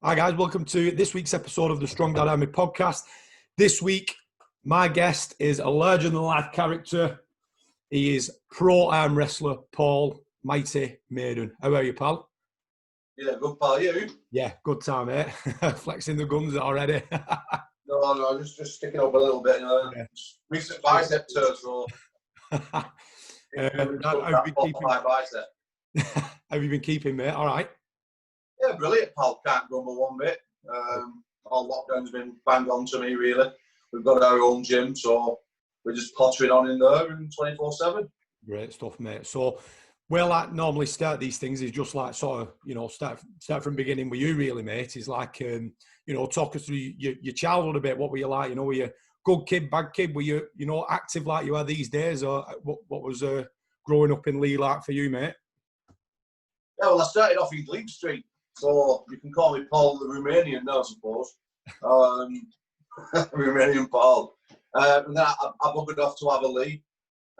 Hi guys, welcome to this week's episode of the Strong Dad Army podcast. This week, my guest is a larger-than-life character. He is pro arm wrestler Paul Mighty Maiden. How are you, pal? Yeah, good pal. You? Yeah, good time, mate. Flexing the guns already. No, just sticking up a little bit. Yeah. Recent bicep turn, so How my bicep. have you been keeping, mate? All right. Yeah, brilliant, pal. Can't grumble one bit. Our lockdown's been bang on to me, really. We've got our own gym, so we're just pottering on in there and 24/7. Great stuff, mate. So, where I normally start these things is just like sort of, start from beginning with you, really, mate. Is like, talk us through your childhood a bit. What were you like? Were you good kid, bad kid? Were you, active like you are these days? Or what was growing up in Lee like for you, mate? Yeah, well, I started off in Glebe Street, so you can call me Paul the Romanian now, I suppose. Romanian Paul. And then I buggered off to Aberley.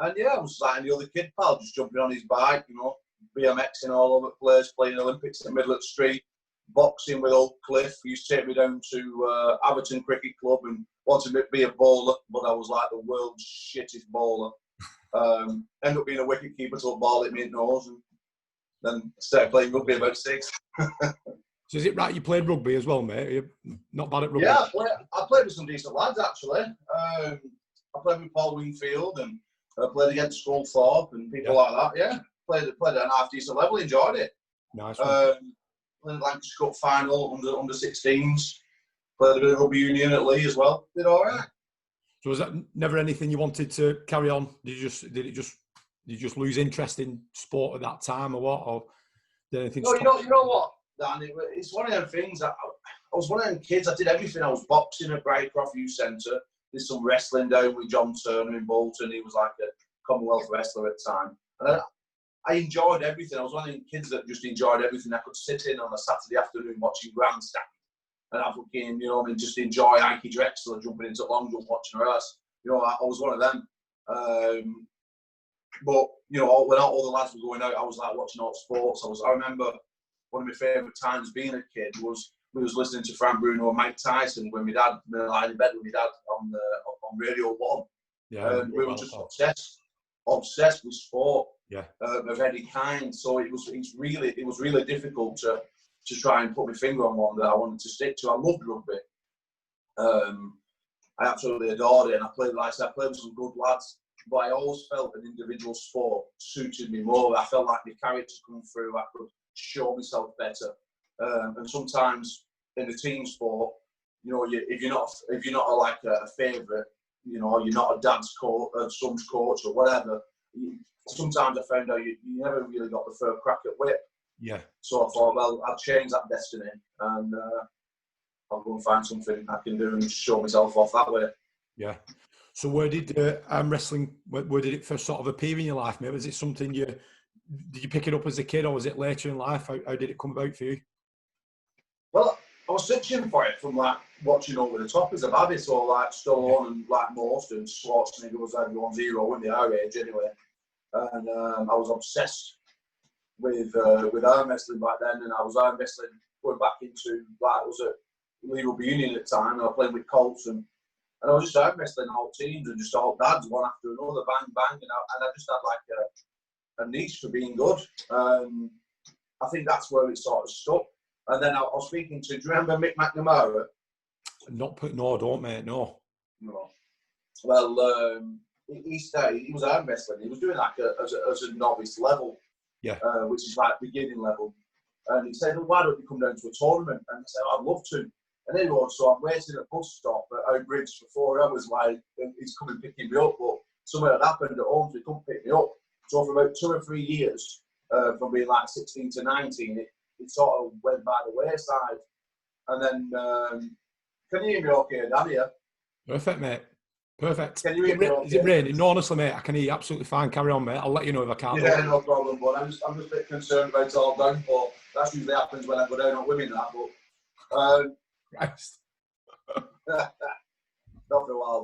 And yeah, I was like any other kid, pal, just jumping on his bike, BMXing all over the place, playing Olympics in the middle of the street, boxing with old Cliff. He used to take me down to Aberton Cricket Club and wanted me to be a bowler, but I was like the world's shittest bowler. Ended up being a wicket keeper till a ball hit me in the nose, and then started playing rugby about 6. So is it right you played rugby as well, mate? You're not bad at rugby? Yeah, I played with some decent lads, actually. I played with Paul Wingfield and I played against Skullthorpe and people like that, yeah. Played at an half-decent level, enjoyed it. Nice one. Played Lancashire Cup final, under 16s. Played a bit of rugby union at Lee as well. Did all right. So was that never anything you wanted to carry on? Did you just lose interest in sport at that time or what? Or did anything No, you know what, Dan? It's one of them things. I was one of them kids. I did everything. I was boxing at Brightcroft Youth Centre. Did some wrestling down with John Turner in Bolton. He was like a Commonwealth wrestler at the time. And I enjoyed everything. I was one of the kids that just enjoyed everything. I could sit in on a Saturday afternoon watching Grandstand and I fucking, just enjoy Ike Drexler jumping into long jump watching her ass. I was one of them. But, when all the lads were going out, I was like watching all sports. I remember one of my favourite times being a kid was we was listening to Frank Bruno and Mike Tyson when my dad, lying in bed with my dad on Radio 1. Yeah, we were just obsessed with sport of any kind. So it was really difficult to try and put my finger on one that I wanted to stick to. I loved rugby. I absolutely adored it, and I played with some good lads. But I always felt an individual sport suited me more. I felt like my character come through. I could show myself better. And sometimes in a team sport, if you're not like a favourite, you're not a dad's coach, a son's coach, or whatever. Sometimes I found out you never really got the first crack at whip. Yeah. So I thought, well, I'll change that destiny, and I'll go and find something I can do and show myself off that way. Yeah. So where did arm wrestling? Where did it first sort of appear in your life, mate? Was it something did you pick it up as a kid, or was it later in life? How did it come about for you? Well, I was searching for it from like watching Over the Top as a baby, so like Stallone and like most and Schwarzenegger was everyone's hero in the our age anyway. And I was obsessed with arm wrestling back then, and I was arm wrestling going back into I was at Lee Rugby Union at the time, and I was playing with Colts and I was just arm wrestling all teams and just all dads one after another, bang bang, and I just had like a niche for being good. I think that's where it sort of stuck. And then I was speaking to, do you remember Mick McNamara? No, don't, mate, no. No. Well, he was arm wrestling. He was doing like as a novice level, which is like beginning level. And he said, well, why don't you come down to a tournament? And I said, I'd love to. And anyway, so I'm waiting at a bus stop at Oak Bridge for 4 hours while he's coming picking me up, but something had happened at home, so he couldn't pick me up. So for about 2 or 3 years, from being like 16 to 19, it sort of went by the wayside. And then, can you hear me okay, Danny? Perfect, mate. Perfect. Can you hear me okay? Is it raining? No, honestly, mate, I can hear you absolutely fine. Carry on, mate. I'll let you know if I can't. Yeah, no problem, but I'm just a bit concerned about it all downpour. That usually happens when I go down on women, that, but... Christ. Not for a while,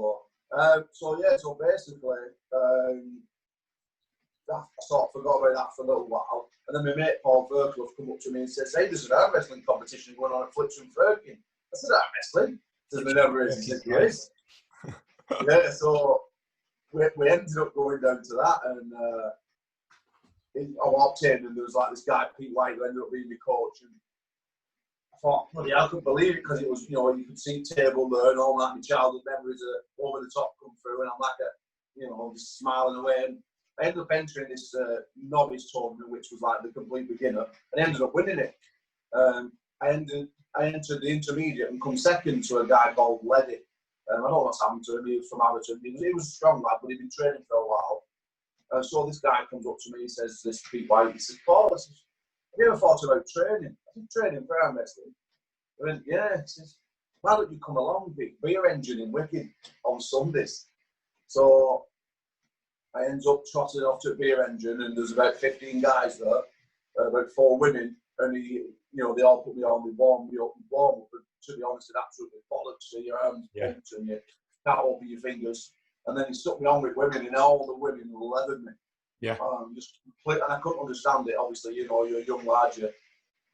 though. So basically, I sort of forgot about that for a little while. And then my mate Paul Verkloff come up to me and says, hey, there's an arm wrestling competition going on at Flitch and Firkin. I said, arm wrestling? He said, there never is. He said, yes. Yeah, so we ended up going down to that, and I walked in, and there was like this guy, Pete White, who ended up being my coach. And I thought, bloody hell, I couldn't believe it, because it was, you know, you could see table there and all that, my childhood memories are over the top come through, and I'm like, just smiling away. And I ended up entering this novice tournament, which was like the complete beginner, and I ended up winning it. I entered the intermediate and come second to a guy called Leddy. I don't know what's happened to him. He was from Everton. He was a strong lad, but he'd been training for a while. So this guy comes up to me. He says, "This Pete White." He says, "Paul, have you ever thought about training?" I said, "Training for arm wrestling?" I went, "Yeah." He says, "Why don't you come along, Pete? Beer Engine in Wicked on Sundays." So I ended up trotting off to Beer Engine, and there's about 15 guys there, about 4 women, and they all put me on. They warmed me up and warm up. And to be honest, it absolutely bollocks. So your arms pumped and you can't open your fingers. And then he stuck me on with women, and all the women leathered me. Yeah. And I couldn't understand it. Obviously, you're a young lad.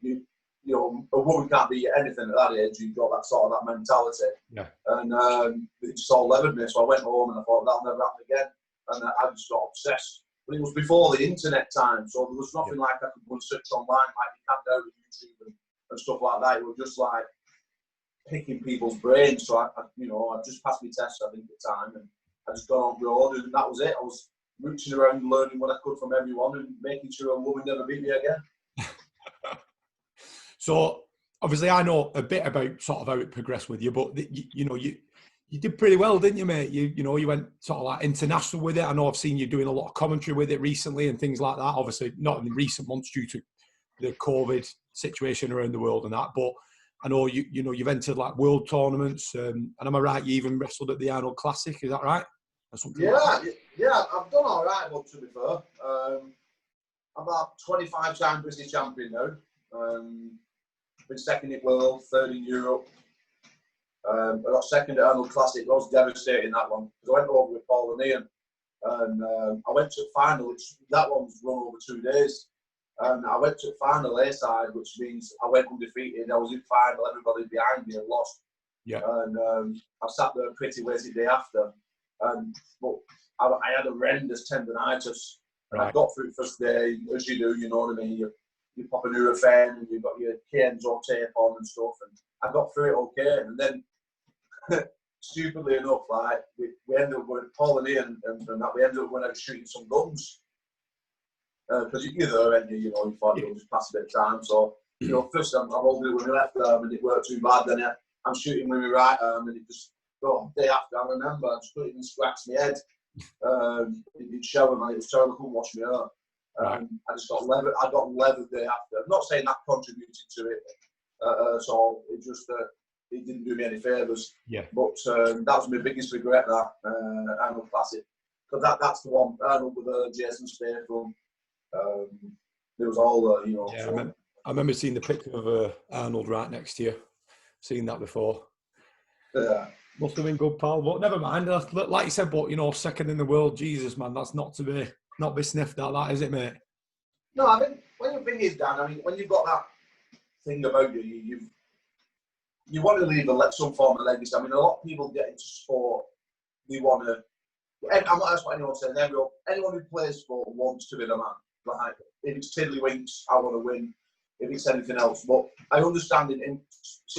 A woman can't be anything at that age. You've got that sort of that mentality. Yeah. And it just all leathered me. So I went home and I thought that'll never happen again. And I just got obsessed. But it was before the internet time, so there was nothing like I could go and search online like you can now with YouTube and stuff like that. It was just like picking people's brains. So I just passed my test, I think, at the time, and I just got on road, and that was it. I was reaching around, learning what I could from everyone, and making sure a woman never beat me again. So obviously, I know a bit about sort of how it progressed with you, but you did pretty well, didn't you, mate? You went sort of like international with it. I know I've seen you doing a lot of commentary with it recently and things like that. Obviously, not in recent months due to the COVID situation around the world and that, but I know you've entered like world tournaments, and am I right? You even wrestled at the Arnold Classic, is that right? Yeah, I've done all right. Well, to be fair, I'm about 25-time British champion now. Been second in world, third in Europe. I got second at Arnold Classic. I was devastating that one because I went over with Paul and Ian, and I went to the final. That one was run over 2 days. I went to the final A side, which means I went undefeated. I was in final, everybody behind me and lost. Yeah. And I sat there pretty late the day after. But I had a horrendous tendonitis. And I got through the first day, as you do, you know what I mean? You pop a Nurofen and you've got your Kenzo tape on and stuff. And I got through it okay. And then, stupidly enough, like we ended up going, Paul and Ian, and that we ended up going out shooting some guns. Because you're there, and you thought you'll just pass a bit of time. So, first I'm holding it with my left arm and it worked too bad. Then I'm shooting with my right arm and it just, the day after, I remember, I just couldn't even scratch my head. It did show, man. It was terrible. I couldn't wash my hair. I just got leathered. I got leathered the day after. I'm not saying that contributed to it at all. It just, it didn't do me any favours. Yeah. But that was my biggest regret, that Arnold Classic. Because that's the one, Arnold with Jason Statham. There was all Yeah, so. I remember seeing the picture of Arnold right next to you. Seen that before. Yeah. Must have been good, pal. But never mind. Like you said, but second in the world, Jesus, man, that's not to be sniffed at, that, is it, mate? No, I mean, when the thing is, Dan, I mean, when you've got that thing about you want to leave some form of legacy. I mean, a lot of people get into sport, they want to. That's what anyone says. Anyone who plays sport wants to be the man. Like, if it's tiddlywinks, I want to win. If it's anything else, but I understand it.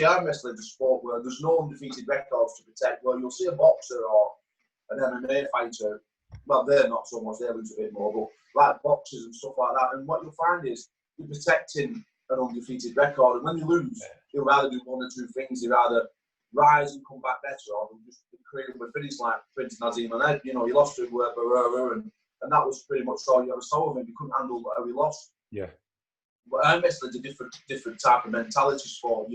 I'm wrestling is a sport where there's no undefeated records to protect. Well, you'll see a boxer or an MMA fighter. Well, they're not so much. They lose a bit more, but like boxers and stuff like that. And what you'll find is you're protecting an undefeated record. And when you lose, you'll either do one or two things. You either rise and come back better, or just create a finish like Prince Nazim Ahmed. He lost to Barrera, and that was pretty much all you ever saw of him. You couldn't handle how he lost. Yeah. But arm wrestling is a different type of mentality sport.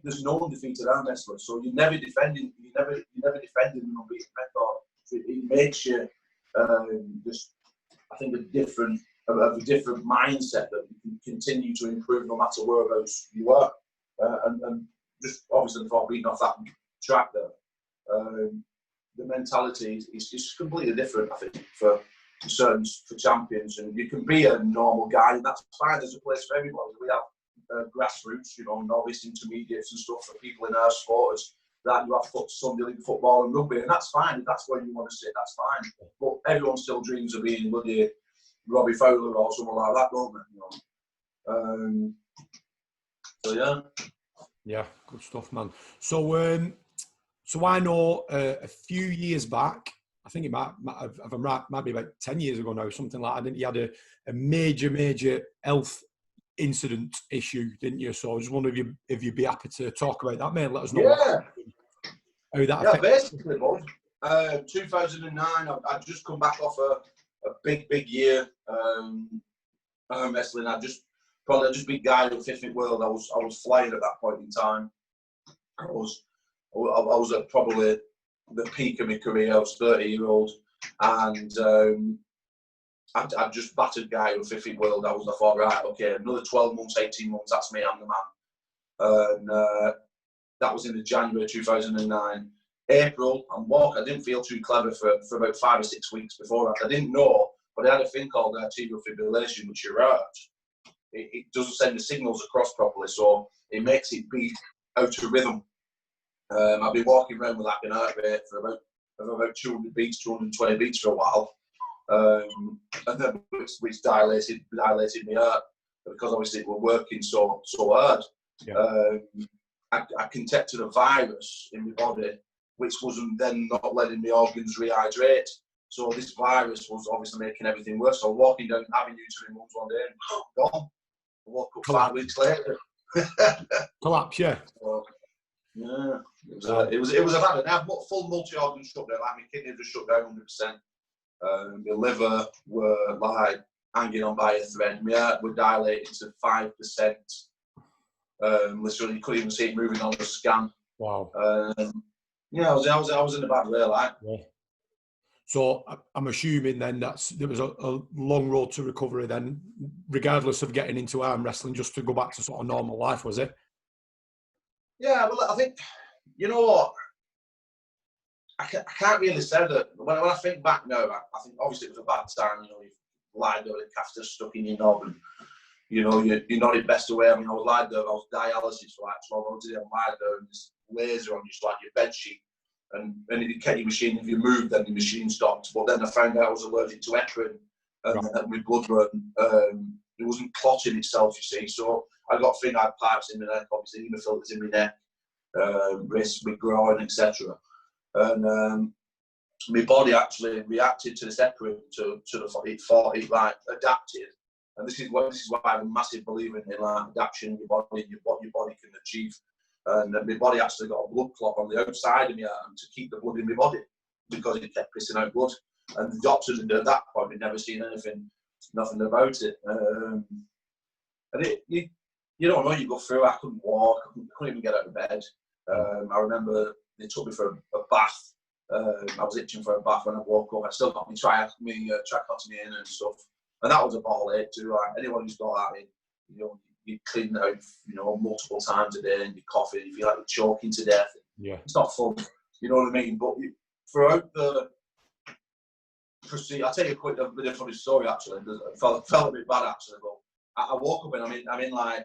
There's no undefeated arm wrestler, so you're never defending. You're never defending an unbeaten record. So it makes you just, I think, a different mindset that you can continue to improve no matter whereabouts you are. And just obviously before beating off that track there, the mentality is completely different. I think for certain for champions, and you can be a normal guy, and that's fine. There's a place for everybody. We have grassroots, you know, novice, intermediates, and stuff for people in our sports. That you have Sunday league football and rugby, and that's fine. If that's where you want to sit, that's fine. But everyone still dreams of being bloody Robbie Fowler or someone like that, don't they? You know? So yeah. Yeah, good stuff, man. So, so I know a few years back, I think it might if I'm right, might be about 10 years ago now, something like that. I think you had a major health incident issue, didn't you? So I just wonder if you'd be happy to talk about that, mate. Let us know how that affected. Basically, bud. 2009, I'd just come back off a big year wrestling. I just big guy in the 50th world. I was flying at that point in time. I was at probably the peak of my career. I was 30-year-old, and I just battered guy in the 50th world. I thought, right, okay, another 12 months, 18 months. That's me. I'm the man. And that was in the January 2009. April, I'm walking. I didn't feel too clever for about 5 or 6 weeks before that. I didn't know, but I had a thing called arterial fibrillation, which your heart, it doesn't send the signals across properly, so it makes it beat out of rhythm. I've been walking around with like an heart rate for about 200 beats, 220 beats for a while, and then which dilated my heart because obviously it were working so hard. Yeah. I contacted a virus in my body, which wasn't then not letting the organs rehydrate. So this virus was obviously making everything worse. So walking down Avenue to my mum's one day and gone. I woke up 5 weeks later. Collapse, yeah. So, yeah, it was a bad. I had full multi-organ shutdown. Like my kidneys were shut down 100%. My liver were like hanging on by a thread. My heart were dilated to 5%. Literally, you couldn't even see it moving on the scan. Wow. Yeah, I was in a bad way, like. Yeah. So I'm assuming then there was a long road to recovery then, regardless of getting into arm wrestling, just to go back to sort of normal life, was it? Yeah, well, I think, you know what, I can't really say that. When I think back now, I think obviously it was a bad time. You know, you've lied there with a catheter stuck in your knob, and you know, you're not in best away. I mean, I was lied there, I was dialysis for like 12 hours a day. I'm lied there, and this laser on just like your bed sheet. And it kept your machine, if you moved, then the machine stopped. But then I found out I was allergic to heparin, and my blood run, it wasn't clotting itself, you see. So I got thin-eyed pipes in my neck, obviously, hemofilters in my neck, wrist, my groin, etc. And my body actually reacted to this heparin to it thought it like adapted. And this is why I'm a massive believer in like adaptation in your body and what your body can achieve. And my body actually got a blood clot on the outside of my arm to keep the blood in my body because it kept pissing out blood. And the doctors at that point had never seen nothing about it. And you don't know, you go through. I couldn't walk, I couldn't even get out of bed. I remember they took me for a bath. I was itching for a bath when I woke up. I still got my tracheotomy in and stuff. And that was a ball ache too. Like anyone who's got that in, you know, you clean it out, you know, multiple times a day, and you're coughing, you feel like you're choking to death. Yeah, it's not fun. You know what I mean? But throughout the procedure, I'll tell you a quick, a really funny story actually. It felt a bit bad actually, but I woke up and I'm in like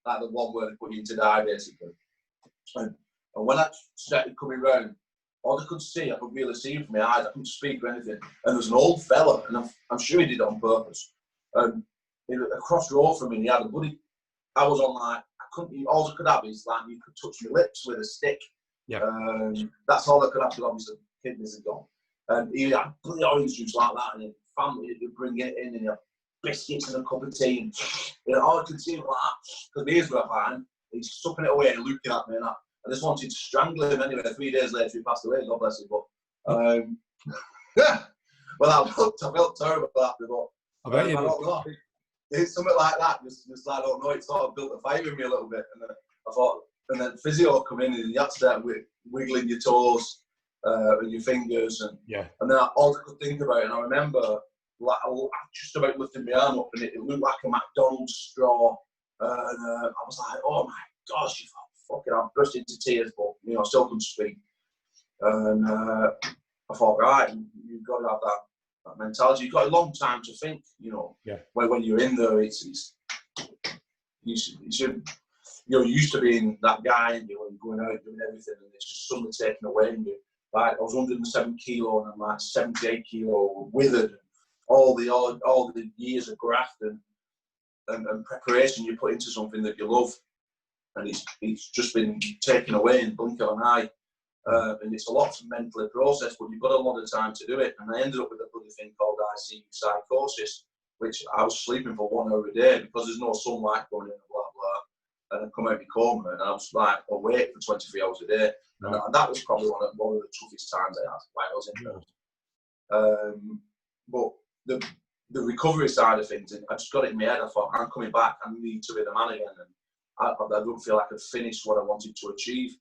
the one where they put you into die basically. And when I started coming round, all I could see, I could really see from my eyes. I couldn't speak or anything. And there was an old fella, and I'm sure he did it on purpose. And across the road from me, he had a bloody. I was on like I couldn't. All I could have is like you could touch my lips with a stick. Yeah. That's all I could have. Because obviously kidneys are gone. And he had bloody orange juice like that, and family would bring it in, and he had biscuits and a cup of tea. And you know, all I could see was like because my ears were fine. He's sucking it away and looking at me, and I just wanted to strangle him anyway. 3 days later, he passed away. God bless him. But well, I felt terrible after, but I bet you don't know. It's something like that. Just I don't know. It sort of built a fire in me a little bit, and then I thought, and then physio come in, and you had to start wiggling your toes and your fingers, and then all I could think about, and I remember like I just about lifting my arm up, and it looked like a McDonald's straw, and I was like, oh my gosh, fucking, I burst into tears, but you know, I still couldn't speak, and I thought, right, you've got to have that that mentality. You've got a long time to think, you know. Yeah. When you're in there, you should, you're used to being that guy, and you're going out doing everything, and it's just suddenly taken away. And you, like, I was 107 kilo, and I'm like 78 kilo, withered. All the years of graft and preparation you put into something that you love, and it's just been taken away in the blink of an eye. And it's a lot to mentally process, but you've got a lot of time to do it. And I ended up with a bloody thing called ICU psychosis, which I was sleeping for 1 hour a day because there's no sunlight going in, blah, blah. And I come out of my coma, and I was like awake for 23 hours a day. And that was probably one of the toughest times I had while I was in there. But the recovery side of things, I just got it in my head. I thought, I'm coming back. I need to be the man again. And I don't feel like I'd finished what I wanted to achieve.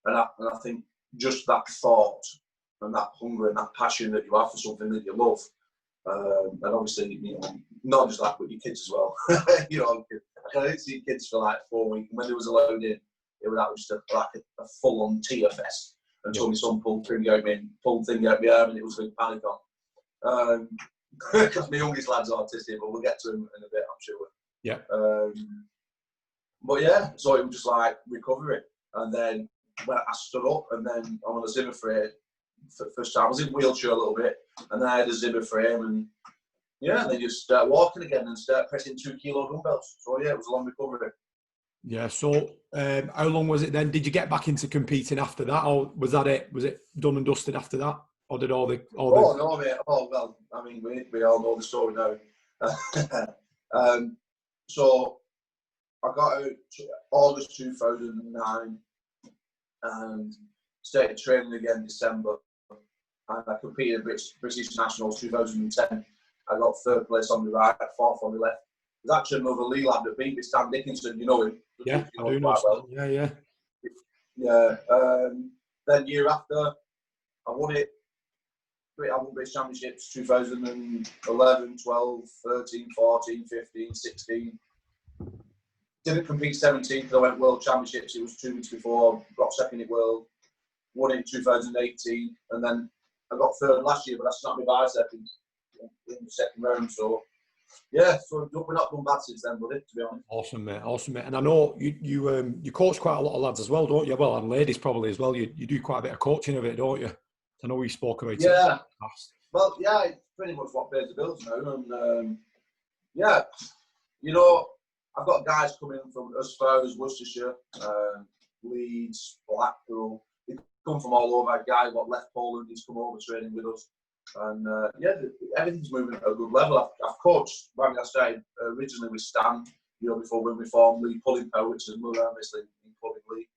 And I think just that thought and that hunger and that passion that you have for something that you love, and obviously, you know, not just that, but your kids as well. You know, I didn't see kids for like 4 weeks. When they was allowed in, that was just a full-on tear fest until my son pulled thing out my arm, and it was a big panic on. Because my youngest lad's autistic, but we'll get to him in a bit, I'm sure. Yeah. But yeah, so it was just like recovery, and then when I stood up, and then I'm on a Zimmer frame for the first time. I was in a wheelchair a little bit, and then I had a Zimmer frame, and yeah, then you start walking again and start pressing 2 kilo dumbbells. So yeah, it was a long recovery. Yeah. So how long was it then? Did you get back into competing after that, or was that it? Was it done and dusted after that, or did all the? Oh no, mate. Oh well, I mean, we all know the story now. So I got out August 2009 and started training again December. And I competed in British Nationals 2010. I got 3rd place on the right, 4th on the left. There's actually another Lee lad that beat me, Stan Dickinson. You know him? Yeah, you know I do know. well. Yeah. Then year after, I won it. I won British Championships 2011, 12, 13, 14, 15, 16. Didn't compete 17 because I went World Championships. It was 2 weeks before. Got 2nd in World. Won it in 2018, and then I got 3rd last year, but I snapped my bicep in the 2nd round. So yeah, so we're not done bad since then, buddy, to be honest. Awesome, mate. And I know you coach quite a lot of lads as well, don't you? Well, and ladies probably as well. You do quite a bit of coaching of it, don't you? I know we spoke about it. Yeah. Well, yeah, it's pretty much what pays the bills now, and yeah, you know, I've got guys coming from as far as Worcestershire, Leeds, Blackpool. They come from all over. A guy what left Poland, he's come over training with us, and yeah, everything's moving at a good level. I've coached. I started originally with Stan, you know, before when we formed League Pulling Power, which is another wrestling in Pulling League.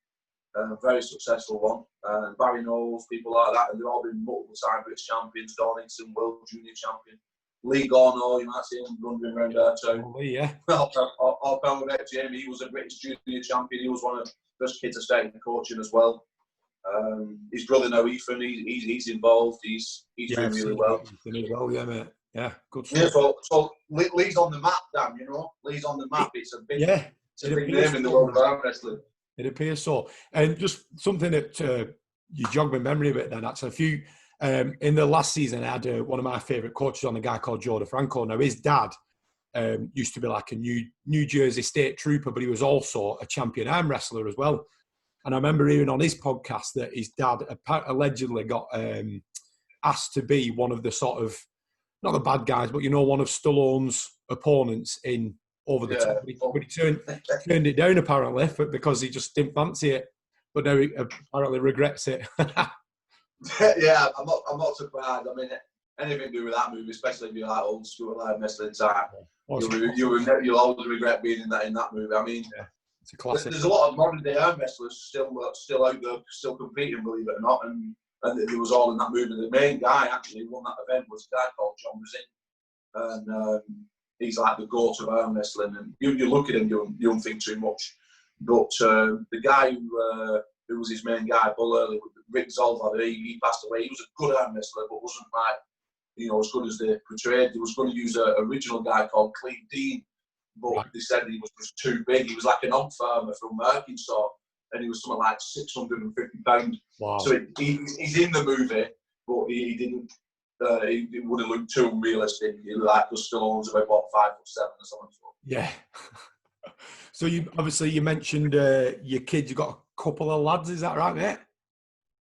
Very successful one. Barry Knowles, people like that, and they've all been multiple time British champions. Donington, World Junior Champion. Lee Gorno, you might see him wandering around there too. Oh, yeah. I'll go back to him. He was a British Junior Champion. He was one of the first kids to start coaching as well. His brother now, Ethan, he's involved. He's doing really well. Ethan as well, yeah, mate. Yeah, good stuff. Yeah, so Lee's on the map, Dan. You know, Lee's on the map. It's a big name in the world of arm wrestling. It appears so. And just something that you jogged my memory a bit then. That's a few. In the last season, I had one of my favourite coaches on, a guy called Joe DeFranco. Now, his dad used to be like a New Jersey state trooper, but he was also a champion arm wrestler as well. And I remember hearing on his podcast that his dad allegedly got asked to be one of the sort of, not the bad guys, but, you know, one of Stallone's opponents in Over the Top. But he turned it down, apparently, because he just didn't fancy it. But now he apparently regrets it. Yeah, I'm not surprised. I mean, anything to do with that movie, especially if you're like old school live wrestling type, you'll always regret being in that movie. I mean, it's a classic. There's a lot of modern day arm wrestlers still out there, still competing, believe it or not, and it was all in that movie. The main guy actually won that event was a guy called John Brazin, and he's like the goat of arm wrestling. And you look at him, you don't think too much, but the guy who was his main guy, Bull Early, Rick Zolvad, he passed away. He was a good arm wrestler, but wasn't like, you know, as good as they portrayed. He was going to use an original guy called Cleve Dean, but they said he was just too big. He was like an hog farmer from Arkansas, and he was something like 650 pounds. Wow. So he's in the movie, but he didn't it wouldn't look too unrealistic. He like was still owns about what 5'7" or something. Yeah. So you mentioned your kids. You got a couple of lads, is that right, mate?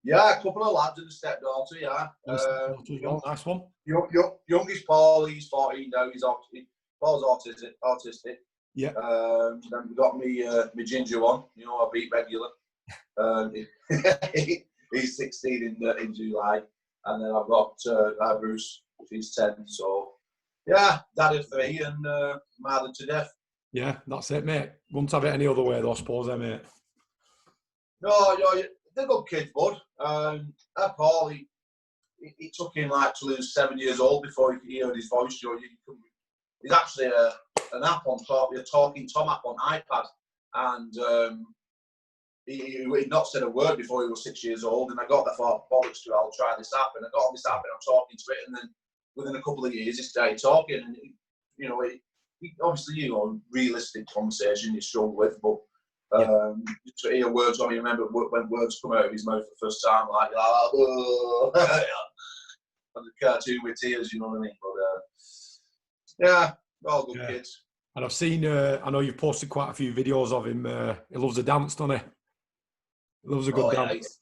Yeah, a couple of lads and a stepdaughter. Yeah, nice one. Youngest Paul, he's 14 now. Paul's autistic. Yeah. Then we got me ginger one. You know, I beat regular. He's 16 in July, and then I've got Bruce. He's 10. So yeah, dad of 3 and mother to death. Yeah, that's it, mate. Wouldn't have it any other way, though, I suppose, mate. No, they're good kids, bud. Paul, it took him like till he was 7 years old before he heard his voice. He's actually an app on top, a Talking Tom app on iPad, and he'd not said a word before he was 6 years old. And I got that thought, bollocks to it, I'll try this app, and I got on this app and I'm talking to it, and then within a couple of years he started talking, and obviously realistic conversation you struggle with, but to hear words. I mean, remember when words come out of his mouth the first time, like oh, and the cartoon with tears, you know what I mean? But yeah, all good kids. And I've seen, I know you've posted quite a few videos of him. He loves a dance, doesn't he? He loves a good dance.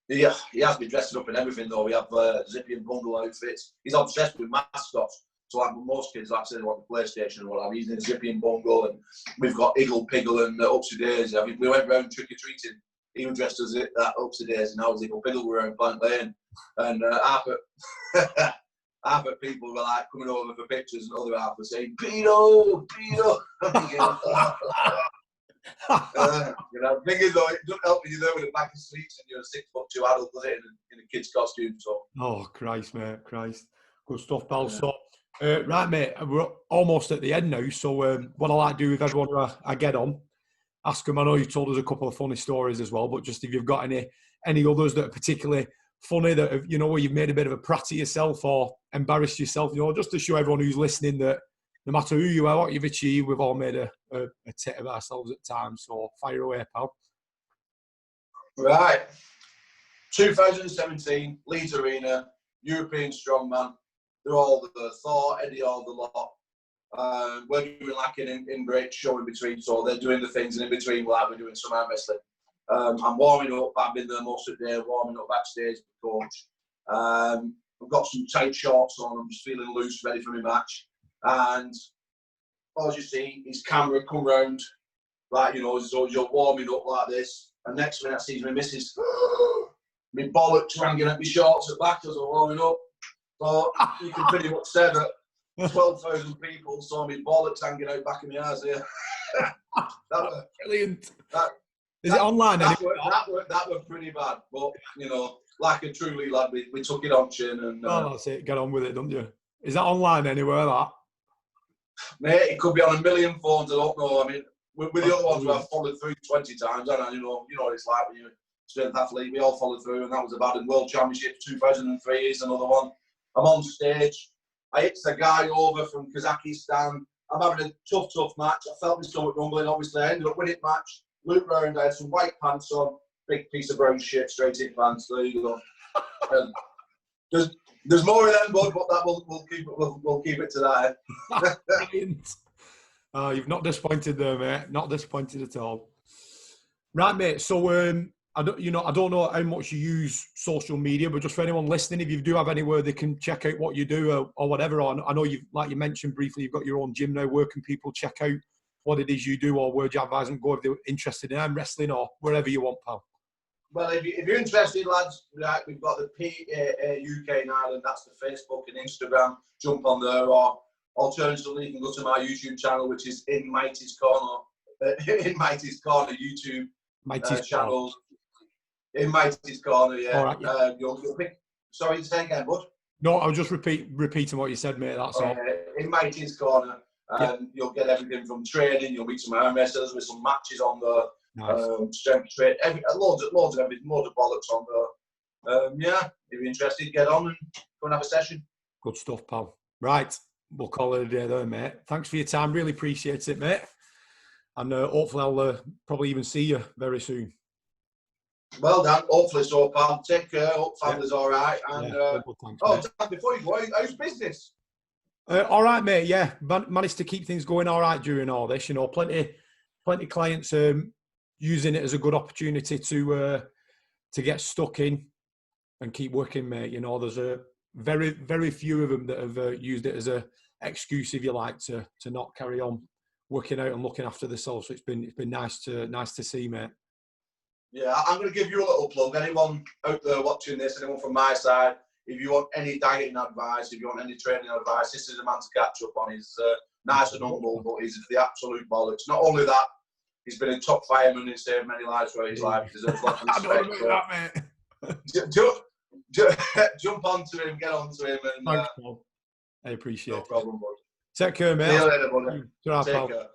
Yeah, he has been dressing up and everything, though. We have zippy and bungle outfits. He's obsessed with mascots. So like most kids, like I said, they want the PlayStation and what have you. He's in zippy and bungle, and we've got Iggle Piggle and Upsy Daisy. I mean, we went round trick or treating. He was dressed as that Upsy Daisy, and I was Iggle Piggle. We were in Plant Lane, and half of people were like coming over for pictures, and other half were saying "Pedo, Pedo." Thing is though, it doesn't help when you're there with a bag of sweets and you're a 6'2" adult in a kid's costume. So. Oh Christ, mate, Christ, good stuff, pal. So. Right, mate, we're almost at the end now. So what I like to do with everyone I get on, ask them, I know you've told us a couple of funny stories as well, but just if you've got any others that are particularly funny that have, where you've made a bit of a prat of yourself or embarrassed yourself, just to show everyone who's listening that no matter who you are, what you've achieved, we've all made a tit of ourselves at times. So fire away, pal. Right. 2017, Leeds Arena, European Strongman. They're all the Thor, Eddie, all the lot. We're doing like an in-break show in between, so they're doing the things, and in between we're doing some arm wrestling. I'm warming up. I've been there most of the day, warming up backstage with the coach. I've got some tight shorts on. I'm just feeling loose, ready for my match. And as you see, his camera come round, like so you're warming up like this. And next minute I see my missus, my bollocks hanging at my shorts at back as I'm warming up. So you can pretty much say that 12,000 people saw me bollocks hanging out back in my eyes here. Brilliant. Is it online? That were pretty bad, but like a truly lad, we took it on chin and. That's it. Get on with it, don't you? Is that online anywhere? That mate, it could be on a million phones. I don't know. I mean, with the other ones, I've followed through 20 times, and you know what it's like when you're a strength athlete. We all followed through, and that was about in World Championships 2003 is another one. I'm on stage. I hit a guy over from Kazakhstan. I'm having a tough match. I felt my stomach rumbling, obviously. I ended up winning the match. Looked round, I had some white pants on, big piece of brown shit, straight in pants. There you go. There's more of them, bud, but that we'll keep it to that. You've not disappointed there, mate. Not disappointed at all. Right, mate. So I don't know how much you use social media, but just for anyone listening, if you do have anywhere they can check out what you do or whatever, I know like you mentioned briefly, you've got your own gym now. Where can people check out what it is you do, or where do you advise them go if they're interested in arm wrestling or wherever you want, pal? Well, if you're interested, lads, right, we've got the PAA UK in Ireland. That's the Facebook and Instagram. Jump on there, or alternatively, you can go to my YouTube channel, which is In Mighty's Corner. In Mighty's Corner YouTube channel. In Mighty's Corner, yeah. All right, yeah. You'll pick. Sorry, say again, bud. No, I was just repeating what you said, mate. That's all. In Mighty's Corner, you'll get everything from training. You'll meet some arm wrestlers with some matches on there. Nice. Strength trade, loads of everything, loads of bollocks on there. If you're interested, get on and go and have a session. Good stuff, pal. Right, we'll call it a day there, mate. Thanks for your time. Really appreciate it, mate. And hopefully I'll probably even see you very soon. Well done. Hopefully so, pal. Take care. Hope family's all right. And Thanks, Dan, before you go, how's business? all right, mate. Yeah, managed to keep things going all right during all this. You know, plenty clients using it as a good opportunity to get stuck in and keep working, mate. You know, there's a very few of them that have used it as a excuse, if you like, to not carry on working out and looking after themselves. So it's been nice to see, mate. Yeah, I'm going to give you a little plug. Anyone out there watching this, anyone from my side, if you want any dieting advice, if you want any training advice, this is the man to catch up on. He's nice and humble, but he's the absolute bollocks. Not only that, he's been a top fireman and saved many lives throughout his life. He deserves a lot of respect. I don't know that, mate. Jump onto him, get onto him, and thanks, Paul. I appreciate it. No problem, bud. Take care, mate. See you later, buddy. Ta-ra, Take pal. care.